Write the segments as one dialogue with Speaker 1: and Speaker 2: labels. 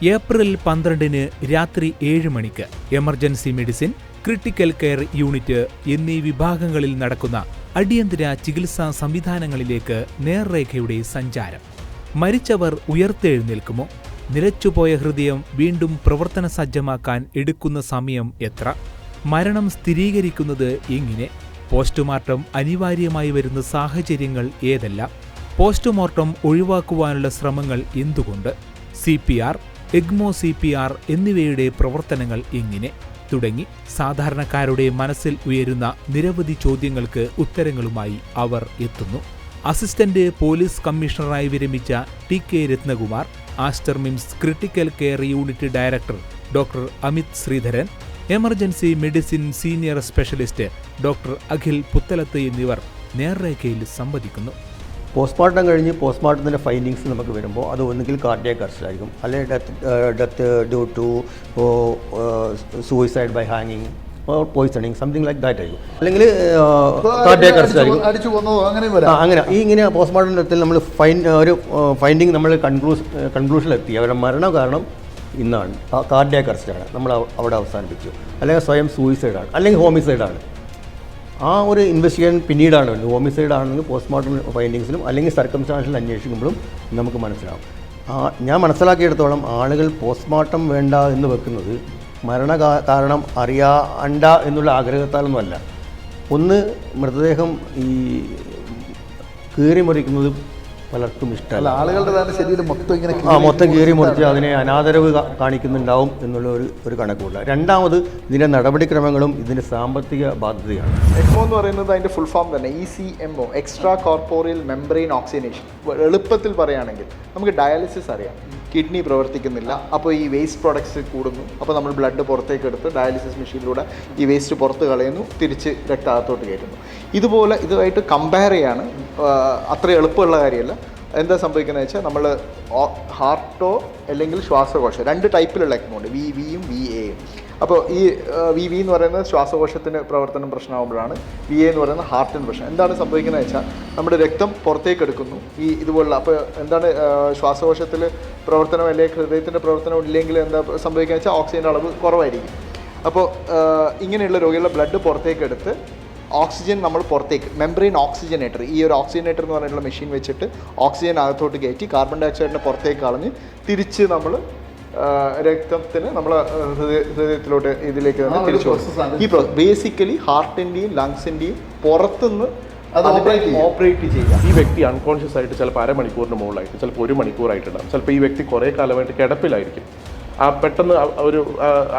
Speaker 1: April 12 രാത്രി 7 മണിക്ക് emergency medicine, critical care unit എന്നീ വിഭാഗങ്ങളിൽ നടക്കുന്ന അടിയന്തര ചികിത്സാ സംവിധാനങ്ങളിലേക്ക് നേർരേഖയുടെ സഞ്ചാരം. മരിച്ചവർ ഉയർത്തെഴുന്നേൽക്കുമോ? നിലച്ചുപോയ ഹൃദയം വീണ്ടും പ്രവർത്തന സജ്ജമാക്കാൻ എടുക്കുന്ന സമയം എത്ര? മരണം സ്ഥിരീകരിക്കുന്നത് എങ്ങനെ? പോസ്റ്റ്മോർട്ടം അനിവാര്യമായി വരുന്ന സാഹചര്യങ്ങൾ ഏതെല്ലാം? പോസ്റ്റ്മോർട്ടം ഒഴിവാക്കുവാനുള്ള ശ്രമങ്ങൾ എന്തുകൊണ്ട്? CPR, ECMO CPR എന്നിവയുടെ പ്രവർത്തനങ്ങൾ എങ്ങനെ? തുടങ്ങി സാധാരണക്കാരുടെ മനസ്സിൽ ഉയരുന്ന നിരവധി ചോദ്യങ്ങൾക്ക് ഉത്തരങ്ങളുമായി അവർ എത്തുന്നു. അസിസ്റ്റന്റ് പോലീസ് കമ്മീഷണറായി വിരമിച്ച TK Ratnakumar, Aster MIMS critical care unit director doctor Amit Sreedharan, emergency medicine senior specialist doctor Akhil Puthalath എന്നിവർ നേർരേഖയിൽ സംവദിക്കുന്നു.
Speaker 2: പോസ്റ്റ്മോർട്ടം കഴിഞ്ഞ് പോസ്റ്റ്മോർട്ടത്തിൻ്റെ ഫൈൻഡിങ്സ് നമുക്ക് വരുമ്പോൾ അത് ഒന്നുകിൽ കാർഡിയാക് അറസ്റ്റ് ആയിരിക്കും, അല്ലെങ്കിൽ death due to suicide by ഹാങ്ങിങ് or poisoning, something like that ആയിരിക്കും. അല്ലെങ്കിൽ കാർഡിയാക് അറസ്റ്റ് ആയിരിക്കും. അങ്ങനെ ഇങ്ങനെ പോസ്റ്റ്മോർട്ടത്തിൽ നമ്മൾ ഒരു ഫൈൻഡിങ് നമ്മൾ കൺക്ലൂഷനിലെത്തി അവരുടെ മരണ കാരണം ഇന്നാണ്, കാർഡിയാക് അറസ്റ്റാണ്, നമ്മൾ അവിടെ അവസാനിപ്പിച്ചു. അല്ലെങ്കിൽ സ്വയം സൂയിസൈഡാണ്, അല്ലെങ്കിൽ ഹോമിസൈഡാണ്. ആ ഒരു ഇൻവെസ്റ്റിഗേഷൻ പിന്നീടാണ് വരുന്നത്. ഹോമിസൈഡ് ആണെങ്കിൽ പോസ്റ്റ്മോർട്ടം ഫൈൻഡിങ്സിലും അല്ലെങ്കിൽ സർക്കംസ്റ്റാൻഷ്യൽ അന്വേഷിക്കുമ്പോഴും നമുക്ക് മനസ്സിലാവും. ഞാൻ മനസ്സിലാക്കിയെടുത്തോളം ആളുകൾ പോസ്റ്റ്മോർട്ടം വേണ്ട എന്ന് വെക്കുന്നത് മരണ കാരണം അറിയാണ്ട എന്നുള്ള ആഗ്രഹത്താലൊന്നുമല്ല. ഒന്ന്, മൃതദേഹം ഈ കീറി മുറിക്കുന്നത് പലർക്കും ഇഷ്ടമല്ല.
Speaker 3: ആളുകളുടെ ശരീരം
Speaker 2: മൊത്തം കീറി മുറിച്ച് അതിനെ അനാദരവ് കാണിക്കുന്നുണ്ടാവും എന്നുള്ള ഒരു കണക്കുമില്ല. രണ്ടാമത്, ഇതിൻ്റെ നടപടിക്രമങ്ങളും ഇതിൻ്റെ സാമ്പത്തിക ബാധ്യതയാണ്.
Speaker 3: ECMO എന്ന് പറയുന്നത് അതിൻ്റെ ഫുൾ ഫോം തന്നെ ECMO, extra corporeal membrane oxygenation. എളുപ്പത്തിൽ പറയുകയാണെങ്കിൽ നമുക്ക് ഡയാലിസിസ് അറിയാം, കിഡ്നി പ്രവർത്തിക്കുന്നില്ല, അപ്പോൾ ഈ വേസ്റ്റ് പ്രോഡക്ട്സ് കൂടുന്നു, അപ്പോൾ നമ്മൾ ബ്ലഡ് പുറത്തേക്ക് എടുത്ത് ഡയാലിസിസ് മെഷീനിലൂടെ ഈ വേസ്റ്റ് പുറത്ത് കളയുന്നു, തിരിച്ച് രക്തകത്തോട്ട് കയറ്റുന്നു. ഇതുപോലെ ഇതുമായിട്ട് കമ്പയർ ചെയ്യാണ് അത്ര എളുപ്പമുള്ള കാര്യമല്ല. എന്താ സംഭവിക്കുന്നത് വെച്ചാൽ നമ്മൾ ഹാർട്ടോ അല്ലെങ്കിൽ ശ്വാസകോശം, രണ്ട് ടൈപ്പിലുള്ള ECMO ഉണ്ട്, VVയും VAയും. അപ്പോൾ ഈ VV എന്ന് പറയുന്നത് ശ്വാസകോശത്തിന് പ്രവർത്തനം പ്രശ്നമാകുമ്പോഴാണ്, VA എന്ന് പറയുന്നത് ഹാർട്ടിന് പ്രശ്നം. എന്താണ് സംഭവിക്കുന്നത് വെച്ചാൽ നമ്മുടെ രക്തം പുറത്തേക്ക് എടുക്കുന്നു ഈ ഇതുപോലുള്ള. അപ്പോൾ എന്താണ് ശ്വാസകോശത്തിൽ പ്രവർത്തനം അല്ലെങ്കിൽ ഹൃദയത്തിൻ്റെ പ്രവർത്തനം ഇല്ലെങ്കിൽ എന്താ സംഭവിക്കുക വെച്ചാൽ ഓക്സിജൻ്റെ അളവ് കുറവായിരിക്കും. അപ്പോൾ ഇങ്ങനെയുള്ള രോഗികളുടെ ബ്ലഡ് പുറത്തേക്ക് എടുത്ത് ഓക്സിജൻ നമ്മൾ പുറത്തേക്ക്, മെംബ്രെയിൻ ഓക്സിജനേറ്റർ, ഈ ഒരു ഓക്സിജനേറ്റർ എന്ന് പറഞ്ഞിട്ടുള്ള മെഷീൻ വെച്ചിട്ട് ഓക്സിജൻ അകത്തോട്ട് കയറ്റി കാർബൺ ഡൈ ഓക്സൈഡിനെ പുറത്തേക്ക് കളഞ്ഞ് തിരിച്ച് നമ്മൾ രക്തത്തിന് നമ്മൾ ഹൃദയത്തിലോട്ട് ഇതിലേക്ക് തന്നെ തിരിച്ചു കൊടുക്കും. ഈ ബേസിക്കലി ഹാർട്ടിൻ്റെയും ലങ്സിൻ്റെയും പുറത്തുനിന്ന് ഓപ്പറേറ്റ് ചെയ്യുക.
Speaker 4: ഈ വ്യക്തി അൺകോൺഷ്യസ് ആയിട്ട് ചിലപ്പോൾ അരമണിക്കൂറിന് മുകളിലായിട്ട്, ചിലപ്പോൾ 1 മണിക്കൂറായിട്ടുണ്ടാകും. ചിലപ്പോൾ ഈ വ്യക്തി കുറേ കാലമായിട്ട് കിടപ്പിലായിരിക്കും. പെട്ടെന്ന് ഒരു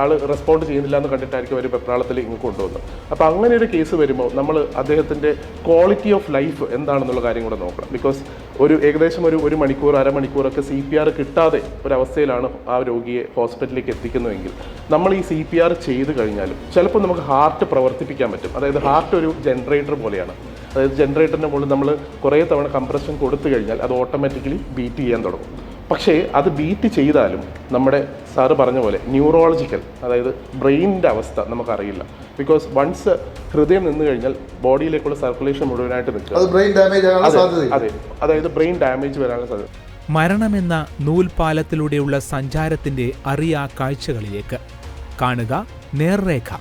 Speaker 4: ആൾ റെസ്പോണ്ട് ചെയ്യുന്നില്ല എന്ന് കണ്ടിട്ടായിരിക്കും ഒരു വെപ്രാളത്തിൽ ഇങ്ങ് കൊണ്ടുവന്നത്. അപ്പോൾ അങ്ങനെ ഒരു കേസ് വരുമ്പോൾ നമ്മൾ അദ്ദേഹത്തിൻ്റെ ക്വാളിറ്റി ഓഫ് ലൈഫ് എന്താണെന്നുള്ള കാര്യം കൂടെ നോക്കണം. ബിക്കോസ് ഏകദേശം ഒരു മണിക്കൂർ അരമണിക്കൂറൊക്കെ CPR കിട്ടാതെ ഒരവസ്ഥയിലാണ് ആ രോഗിയെ ഹോസ്പിറ്റലിലേക്ക് എത്തിക്കുന്നതെങ്കിൽ നമ്മൾ ഈ CPR ചെയ്ത് കഴിഞ്ഞാലും ചിലപ്പോൾ നമുക്ക് ഹാർട്ട് പ്രവർത്തിപ്പിക്കാൻ പറ്റും. അതായത് ഹാർട്ട് ഒരു ജനറേറ്റർ പോലെയാണ്. അതായത് ജനറേറ്ററിൻ്റെ മുകളിൽ നമ്മൾ കുറേ തവണ കംപ്രഷൻ കൊടുത്തു കഴിഞ്ഞാൽ അത് ഓട്ടോമാറ്റിക്കലി ബീറ്റ് ചെയ്യാൻ തുടങ്ങും. പക്ഷേ അത് ബീറ്റ് ചെയ്താലും നമ്മുടെ സാറ് പറഞ്ഞ പോലെ ന്യൂറോളജിക്കൽ, അതായത് ബ്രെയിനിൻ്റെ അവസ്ഥ നമുക്കറിയില്ല. ബിക്കോസ് വൺസ് ഹൃദയം നിന്ന് കഴിഞ്ഞാൽ ബോഡിയിലേക്കുള്ള സർക്കുലേഷൻ മുഴുവനായിട്ട് നിൽക്കുക. അതെ, അതായത് ബ്രെയിൻ ഡാമേജ് വരാനുള്ള സാധ്യത.
Speaker 1: മരണമെന്ന നൂൽപാലത്തിലൂടെയുള്ള സഞ്ചാരത്തിന്റെ അറിയാ കാഴ്ചകളിലേക്ക് കാണുക നേർരേഖ.